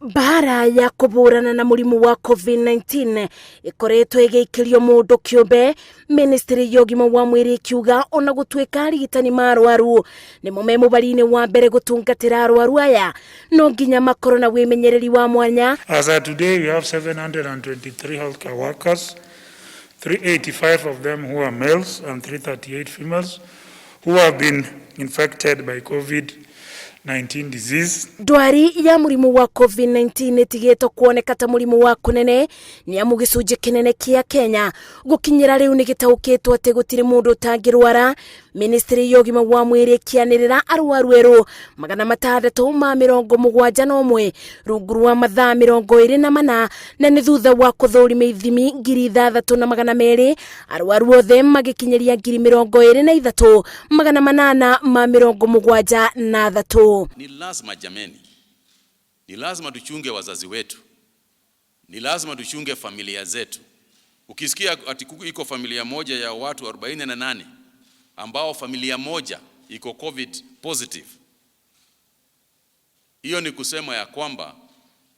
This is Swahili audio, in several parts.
Bara ya kuburana na murimu wa COVID-19 ikoretwo igiikirio mundu kiumbe. Ministry ya ugima wa mwiri kiuga ona gutwika arigitani marwaru ni mumemu bari-ini wa mbere gutungatira arwaru aya no nginya makoro na wimenyereri wa mwanya. As of today, we have 723 healthcare workers, 385 of them who are males and 338 females who have been infected by COVID-19 disease. Ndwari ya murimu wa COVID-19 itigeto kuoneka ta murimu wa kunene ni amu gicunje kinene kia Kenya gukinyira riu ni gitaukitwo ati gutiri mundu tangirwara. Ministry ya ugima wa mwiri kianirira arwaru eru 671 rungu rwa mathaa 24 na ni thutha wa kuthurima ithimi 3,200 arwaru othe magikinyiria 23,873. Ni lazima jameni, ni lazima tuchunge wazazi wetu, ni lazima tuchunge familia zetu. Ukisikia ati iko familia moja ya watu 48 ambao familia moja iko COVID positive, hiyo ni kusema ya kwamba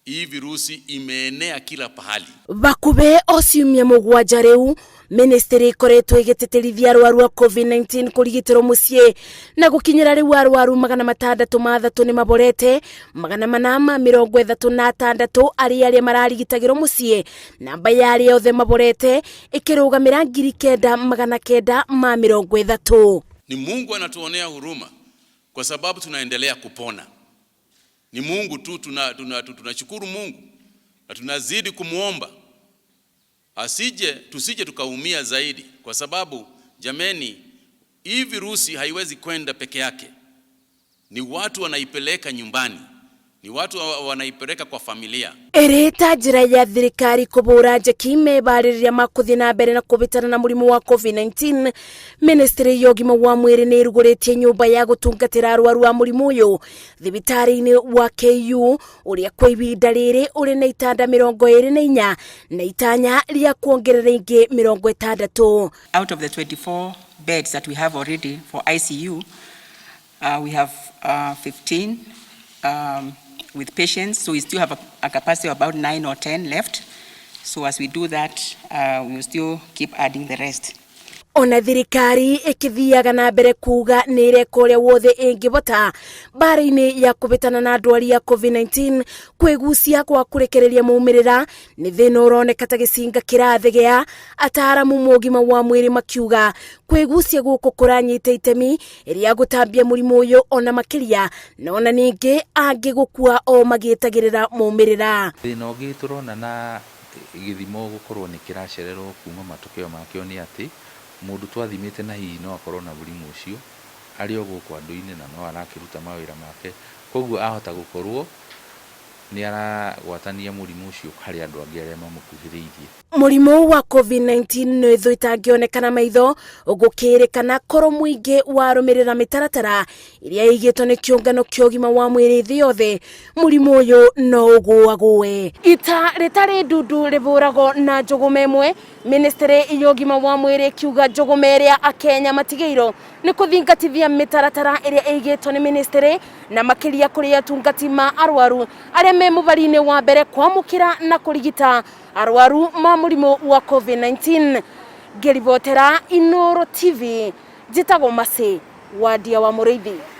hii virusi imeenea kila pahali. Bakube osiumia mugwanja riu ministry ikoretwo igiteterithia arwaru a COVID-19 kurigitiro mucie na gukinyira riu arwaru 603 ni maborete, 436 aria mararigitagirwo mucie. Namba ya aria othe maborete ikirugamira 9,930. Ni Mungu anatuonea huruma kwa sababu tunaendelea kupona. Ni Mungu tu, tunashukuru Mungu na tunazidi kumuomba tusije tukaumia zaidi, kwa sababu jameni, hii virusi haiwezi kwenda peke yake. Ni watu wanaipeleka nyumbani, ni watu wanaipeleka kwa familia. Ereta njira ya thirikari kubura njeki mebaririria makuthi na mbere na kubitana na murimu wa COVID-19. Ministry ya ugima wa mwiri ni iruguritie nyumba ya gutungatira arwaru a murimu uyu thibitari-ini wa KU uria kwa ibinda riri uri na itanda 24 na itanya ria kuongerera ingi 60. Out of the 24 beds that we have already for ICU, we have 15 with patients, so we still have a capacity of about 9 or 10 left. So as we do that, we will still keep adding the rest. Ona thirikari ikithiaga na mbere kuga ni irekoria wothe ingibota bara-ini ya kubitana na ndwari ya COVID-19 kwigucia kwa kurekereria maumirira ni thina uroneka ta gicinga kirathegea. Ataramu mogima wa mwiri makiuga kwigucia guku kuranyite itemi iria gutambia murimu uyu ona makiria na ona ningi angi gukua o magitagirira maumirira. Thina ungi turona na githimo gukorwo ni kiracererwo kuma matokeo makio ni ati mundu twathimite na hihi no akorwo na murimu ucio ari o guku andu-ini na no arakiruta mawira make, koguo ahota gukorwo ni aragwatania murimu ucio hari andu angi aria mamukuhiriirie. Murimu wa COVID-19 no itho itangionekana maitho ugukirikana koro muingi warumirira mitaratara iria igitwo ni kiungano kya ugima wa mwiri thi yothe. Murimu uyu no uguague ita ritari ndundu rivurago na njugume imwe. Ministry ya ugima wa mwiri kiuga njugume iria akenya matigeiro ni kuthingatithia mitaratara iria igitwo ni ministry na makiria kuri atungati ma arwaru aria me mubari-ini wa mbere kwamukira na kurigita arwaru ma murimu wa COVID-19. Ngeribotera Inooro TV, njitagwo Masi wa Ndia wa Muriithi.